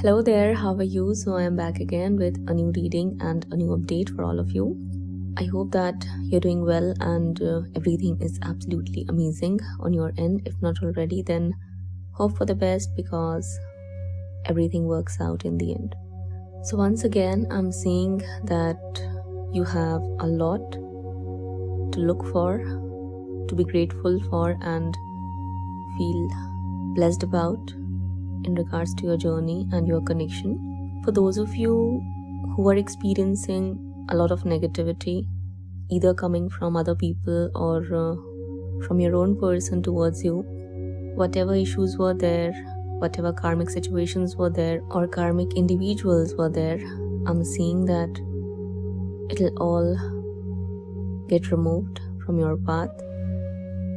Hello there, how are you? So I am back again with a new reading and a new update for all of you. I hope that you're doing well and everything is absolutely amazing on your end. If not already, then hope for the best because everything works out in the end. So once again, I'm seeing that you have a lot to look for, to be grateful for and feel blessed about in regards to your journey and your connection. For those of you who are experiencing a lot of negativity, either coming from other people or from your own person towards you, whatever issues were there, whatever karmic situations were there or karmic individuals were there, I'm seeing that it'll all get removed from your path.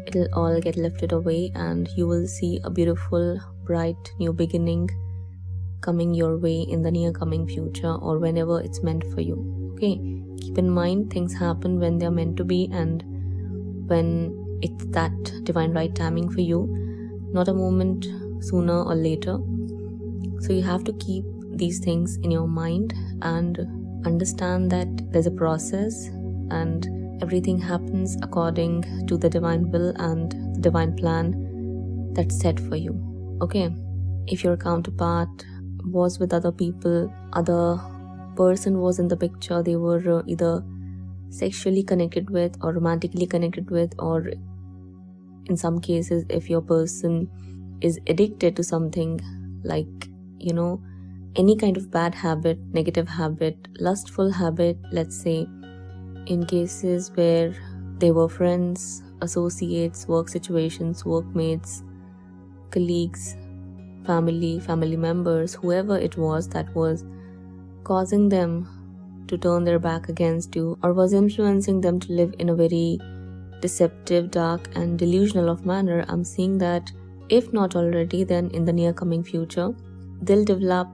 It'll all get lifted away and you will see a beautiful, bright new beginning coming your way in the near coming future or whenever it's meant for you. Okay, keep in mind things happen when they're meant to be and when it's that divine right timing for you, not a moment sooner or later. So you have to keep these things in your mind and understand that there's a process and everything happens according to the divine will and the divine plan that's set for you. Okay, if your counterpart was with other people, other person was in the picture, they were either sexually connected with or romantically connected with, or in some cases if your person is addicted to something like, any kind of bad habit, negative habit, lustful habit, let's say, in cases where they were friends, associates, work situations, workmates, colleagues, family members, whoever it was that was causing them to turn their back against you or was influencing them to live in a very deceptive, dark and delusional of manner, I'm seeing that if not already, then in the near coming future, they'll develop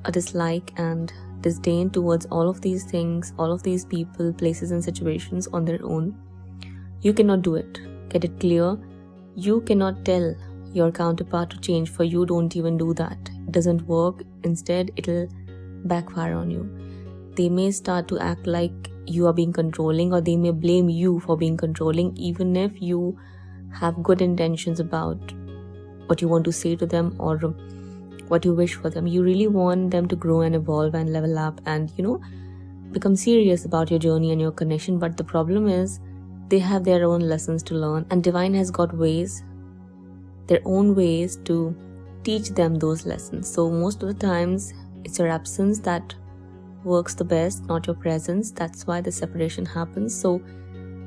a dislike and disdain towards all of these things, all of these people, places and situations on their own. You cannot do it. Get it clear. You cannot tell your counterpart to change for you. Don't even do that. It doesn't work. Instead, it'll backfire on you. They may start to act like you are being controlling, or they may blame you for being controlling, even if you have good intentions about what you want to say to them or what you wish for them. You really want them to grow and evolve and level up and, become serious about your journey and your connection. But the problem is they have their own lessons to learn, and divine has got ways, their own ways to teach them those lessons. So most of the times it's your absence that works the best, not your presence. That's why the separation happens. So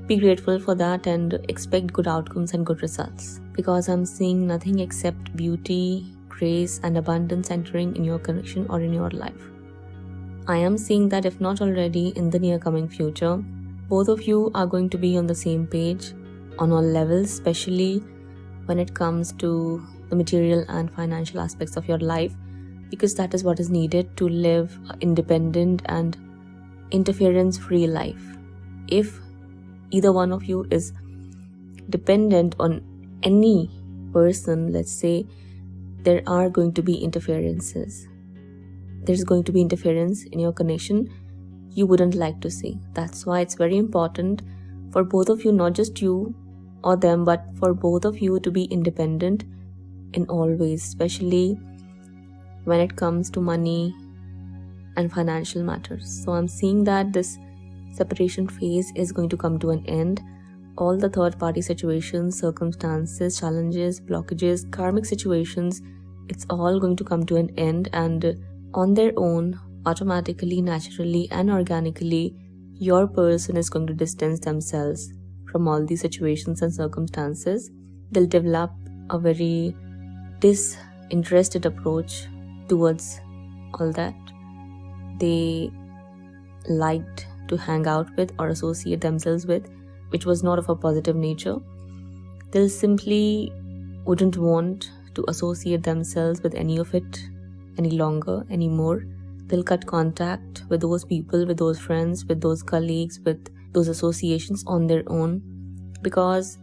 be grateful for that and expect good outcomes and good results, because I'm seeing nothing except beauty, grace and abundance entering in your connection or in your life. I am seeing that if not already, in the near coming future, both of you are going to be on the same page on all levels, especially when it comes to the material and financial aspects of your life, because that is what is needed to live an independent and interference-free life. If either one of you is dependent on any person, let's say, there are going to be interferences. There's going to be interference in your connection you wouldn't like to see. That's why it's very important for both of you, not just you or them, but for both of you to be independent in all ways, especially when it comes to money and financial matters. So I'm seeing that this separation phase is going to come to an end. All the third-party situations, circumstances, challenges, blockages, karmic situations, it's all going to come to an end, and on their own, automatically, naturally and organically, your person is going to distance themselves from all these situations and circumstances. They'll develop a very disinterested approach towards all that they liked to hang out with or associate themselves with, which was not of a positive nature. They'll simply wouldn't want to associate themselves with any of it any longer, anymore. They'll cut contact with those people, with those friends, with those colleagues, with those associations on their own, because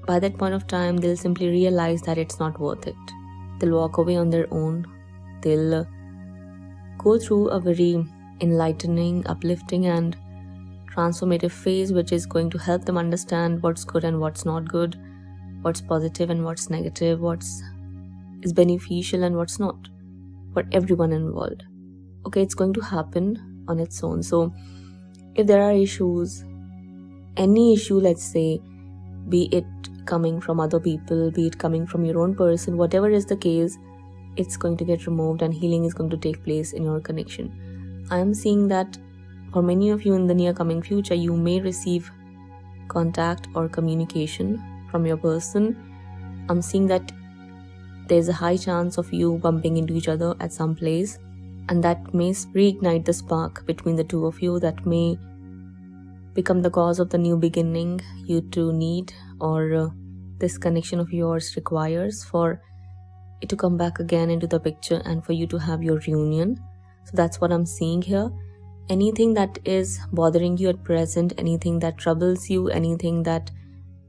by that point of time, they'll simply realize that it's not worth it. They'll walk away on their own. they'll go through a very enlightening, uplifting and transformative phase, which is going to help them understand what's good and what's not good, what's positive and what's negative, what's is beneficial and what's not, for everyone involved. Okay, it's going to happen on its own. So if there are issues, any issue, let's say, be it coming from other people, be it coming from your own person, whatever is the case, it's going to get removed and healing is going to take place in your connection. I am seeing that for many of you in the near coming future, you may receive contact or communication from your person. I'm seeing that there's a high chance of you bumping into each other at some place, and that may reignite the spark between the two of you, that may become the cause of the new beginning you two need, or this connection of yours requires for it to come back again into the picture and for you to have your reunion. So that's what I'm seeing here. Anything that is bothering you at present, anything that troubles you, anything that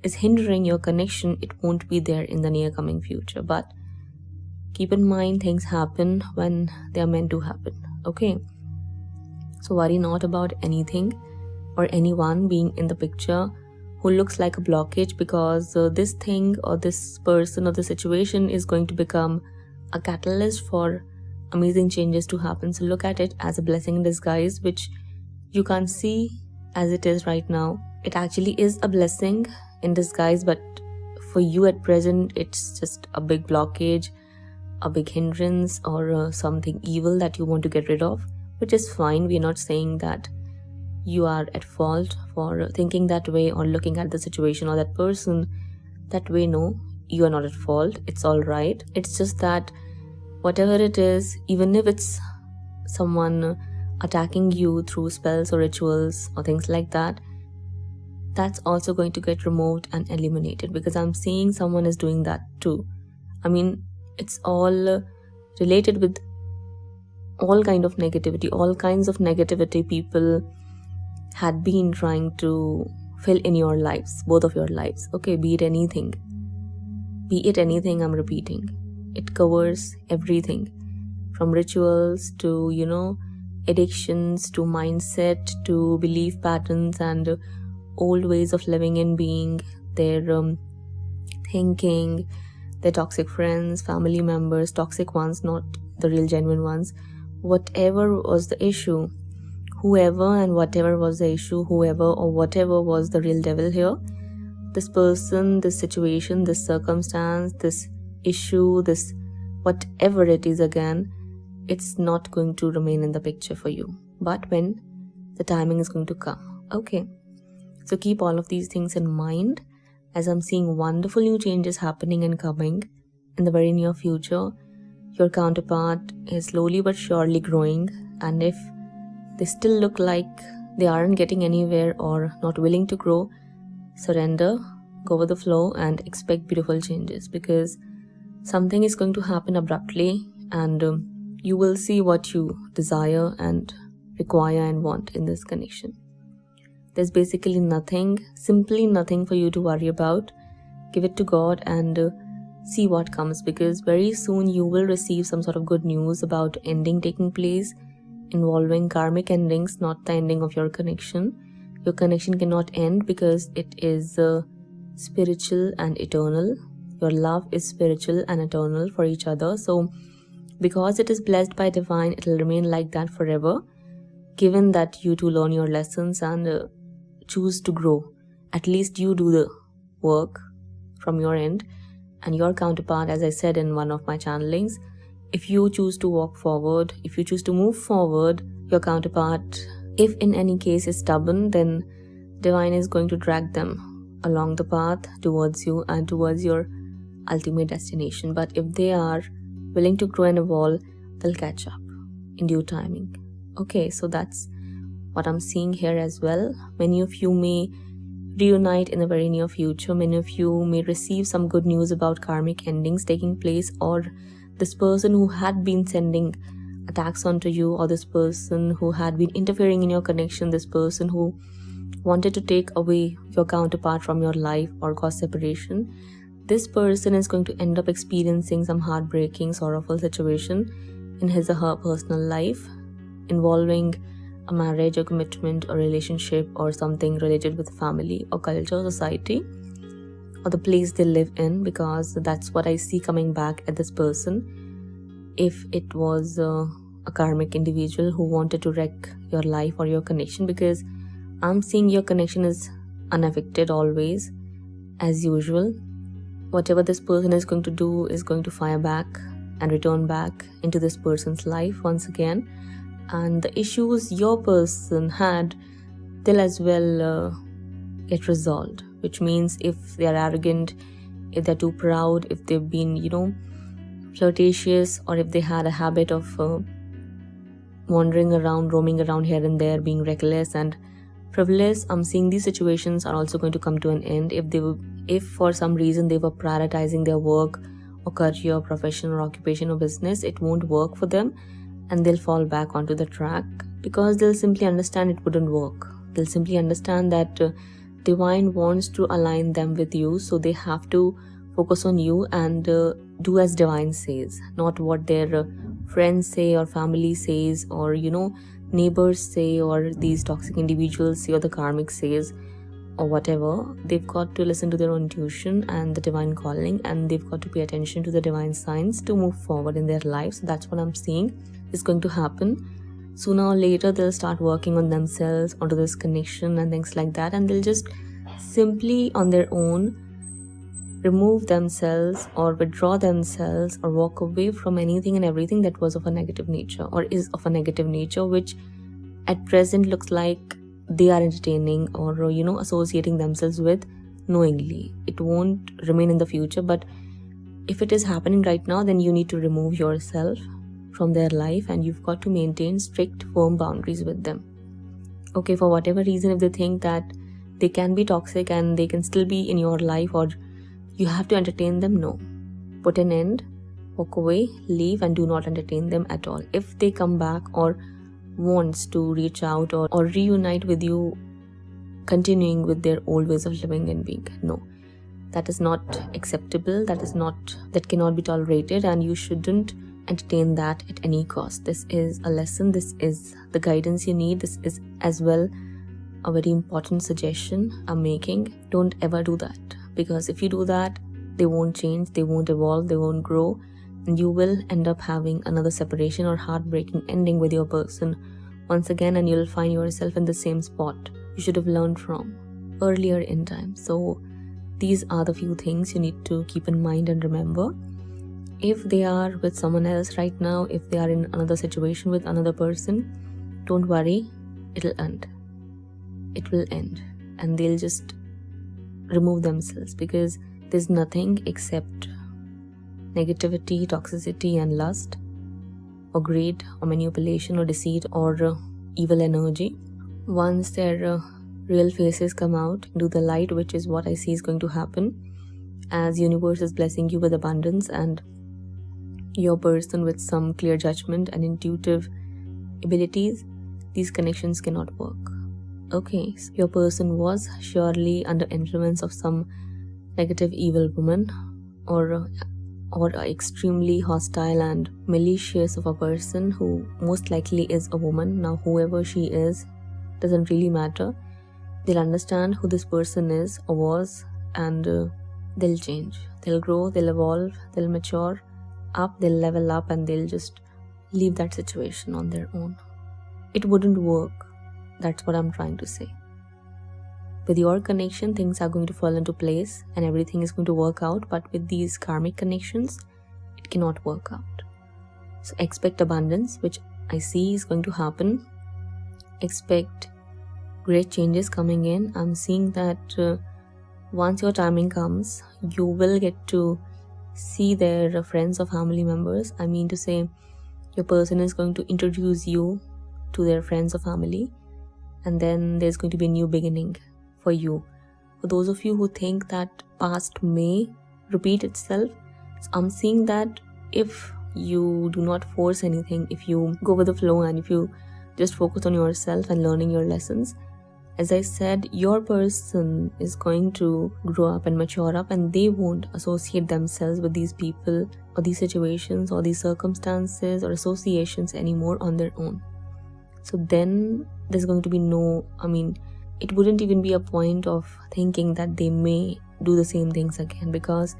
is hindering your connection, it won't be there in the near coming future. But keep in mind, things happen when they are meant to happen. Okay, so worry not about anything or anyone being in the picture who looks like a blockage, because this thing or this person or the situation is going to become a catalyst for amazing changes to happen. So look at it as a blessing in disguise, which you can't see as it is right now. It actually is a blessing in disguise, but for you at present, it's just a big blockage, a big hindrance, or something evil that you want to get rid of, which is fine. We're not saying that you are at fault for thinking that way or looking at the situation or that person that way. No, you are not at fault. It's all right. It's just that whatever it is, even if it's someone attacking you through spells or rituals or things like that, that's also going to get removed and eliminated, because I'm seeing someone is doing that too. I mean, it's all related with all kind of negativity, all kinds of negativity people had been trying to fill in your lives, both of your lives. Okay, be it anything, I'm repeating. It covers everything from rituals to, addictions, to mindset, to belief patterns and old ways of living and being, their thinking, their toxic friends, family members, toxic ones, not the real genuine ones. Whatever was the issue, whoever and whatever was the issue, whoever or whatever was the real devil here, this person, this situation, this circumstance, this issue, this whatever it is, again, it's not going to remain in the picture for you, but when the timing is going to come. Okay, so keep all of these things in mind, as I'm seeing wonderful new changes happening and coming in the very near future. Your counterpart is slowly but surely growing, and if they still look like they aren't getting anywhere or not willing to grow, surrender, go with the flow and expect beautiful changes, because something is going to happen abruptly and you will see what you desire and require and want in this connection. There's basically nothing, simply nothing for you to worry about. Give it to God and see what comes, because very soon you will receive some sort of good news about ending taking place involving karmic endings, not the ending of your connection. Your connection cannot end because it is spiritual and eternal. Your love is spiritual and eternal for each other. So because it is blessed by divine, it will remain like that forever, given that you two learn your lessons and choose to grow. At least you do the work from your end, and your counterpart, as I said in one of my channelings, if you choose to walk forward, if you choose to move forward, your counterpart, if in any case is stubborn, then divine is going to drag them along the path towards you and towards your ultimate destination. But if they are willing to grow and evolve, they'll catch up in due timing. Okay, so that's what I'm seeing here as well. Many of you may reunite in the very near future. Many of you may receive some good news about karmic endings taking place, or this person who had been sending attacks onto you, or this person who had been interfering in your connection, this person who wanted to take away your counterpart from your life or cause separation. This person is going to end up experiencing some heartbreaking, sorrowful situation in his or her personal life involving a marriage or commitment or relationship or something related with family or culture, society, or the place they live in, because that's what I see coming back at this person. If it was a karmic individual who wanted to wreck your life or your connection, because I'm seeing your connection is unaffected always, as usual. Whatever this person is going to do is going to fire back and return back into this person's life once again. And the issues your person had, they'll as well get resolved. Which means if they are arrogant, if they're too proud, if they've been, flirtatious, or if they had a habit of wandering around, roaming around here and there, being reckless and frivolous, I'm seeing these situations are also going to come to an end. If for some reason they were prioritizing their work or career, profession or occupation or business, it won't work for them, and they'll fall back onto the track because they'll simply understand it wouldn't work. They'll simply understand that divine wants to align them with you, so they have to focus on you and do as divine says, not what their friends say or family says or neighbors say or these toxic individuals say or the karmic says or whatever. They've got to listen to their own intuition and the divine calling, and they've got to pay attention to the divine signs to move forward in their lives. So that's what I'm seeing is going to happen. Sooner or later they'll start working on themselves, onto this connection and things like that, and they'll just simply on their own remove themselves or withdraw themselves or walk away from anything and everything that was of a negative nature or is of a negative nature, which at present looks like they are entertaining or associating themselves with knowingly. It won't remain in the future, but if it is happening right now, then you need to remove yourself from their life and you've got to maintain strict, firm boundaries with them. Okay, for whatever reason, if they think that they can be toxic and they can still be in your life or you have to entertain them, no. Put an end, walk away, leave, and do not entertain them at all. If they come back or wants to reach out or reunite with you, continuing with their old ways of living and being, no. That is not acceptable, that cannot be tolerated, and you shouldn't entertain that at any cost. This is a lesson, this is the guidance you need, this is as well a very important suggestion I'm making. Don't ever do that, because if you do that, they won't change, they won't evolve, they won't grow, and you will end up having another separation or heartbreaking ending with your person once again, and you'll find yourself in the same spot you should have learned from earlier in time. So these are the few things you need to keep in mind and remember. If they are with someone else right now, if they are in another situation with another person, don't worry, it'll end. It will end, and they'll just remove themselves, because there's nothing except negativity, toxicity and lust or greed or manipulation or deceit or evil energy. Once their real faces come out into the light, which is what I see is going to happen, as universe is blessing you with abundance and your person with some clear judgment and intuitive abilities, these connections cannot work. Okay, so your person was surely under influence of some negative evil woman or extremely hostile and malicious of a person who most likely is a woman. Now whoever she is doesn't really matter. They'll understand who this person is or was, and they'll change, they'll grow, they'll evolve, they'll mature up, they'll level up, and they'll just leave that situation on their own. It wouldn't work. That's what I'm trying to say. With your connection, things are going to fall into place and everything is going to work out, but with these karmic connections, it cannot work out. So expect abundance, which I see is going to happen. Expect great changes coming in. I'm seeing that once your timing comes, you will get to see their friends or family members. I mean to say, your person is going to introduce you to their friends or family, and then there's going to be a new beginning for you. For those of you who think that past may repeat itself, so I'm seeing that if you do not force anything, if you go with the flow and if you just focus on yourself and learning your lessons, As I said, your person is going to grow up and mature up, and they won't associate themselves with these people or these situations or these circumstances or associations anymore on their own. So then there's going to be it wouldn't even be a point of thinking that they may do the same things again, because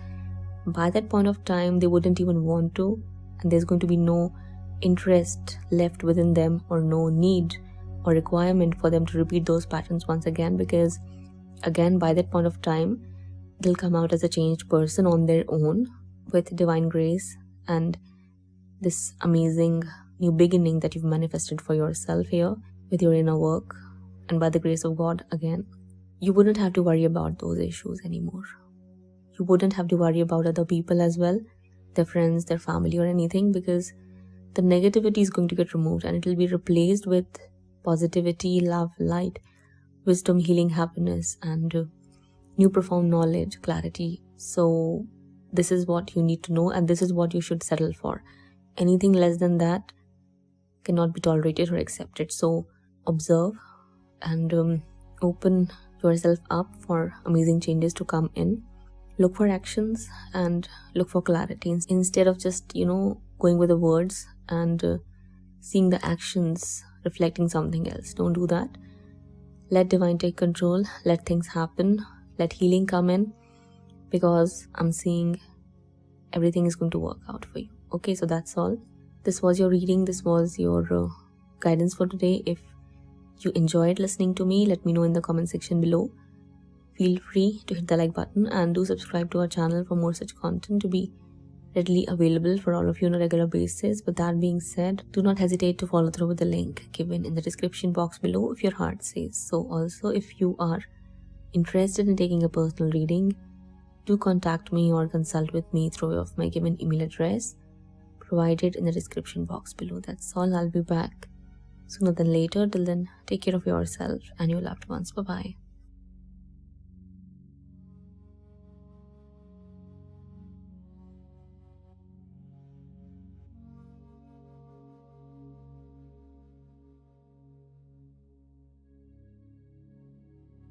by that point of time they wouldn't even want to, and there's going to be no interest left within them, or no need or requirement for them to repeat those patterns once again, because again by that point of time they'll come out as a changed person on their own with divine grace and this amazing new beginning that you've manifested for yourself here with your inner work. And by the grace of God, again, you wouldn't have to worry about those issues anymore. You wouldn't have to worry about other people as well, their friends, their family or anything, because the negativity is going to get removed and it will be replaced with positivity, love, light, wisdom, healing, happiness, and new profound knowledge, clarity. So this is what you need to know, and this is what you should settle for. Anything less than that cannot be tolerated or accepted. So observe and open yourself up for amazing changes to come in. Look for actions and look for clarity instead of just going with the words and seeing the actions reflecting something else. Don't do that. Let divine take control. Let things happen. Let healing come in, because I'm seeing everything is going to work out for you. Okay, so that's all. This was your reading. This was your guidance for today. If you enjoyed listening to me, let me know in the comment section below. Feel free to hit the like button and do subscribe to our channel for more such content to be readily available for all of you on a regular basis. With that being said, do not hesitate to follow through with the link given in the description box below if your heart says so. Also, if you are interested in taking a personal reading, do contact me or consult with me through way of my given email address provided in the description box below. That's all. I'll be back sooner than later. Till then, take care of yourself and your loved ones. Bye-bye.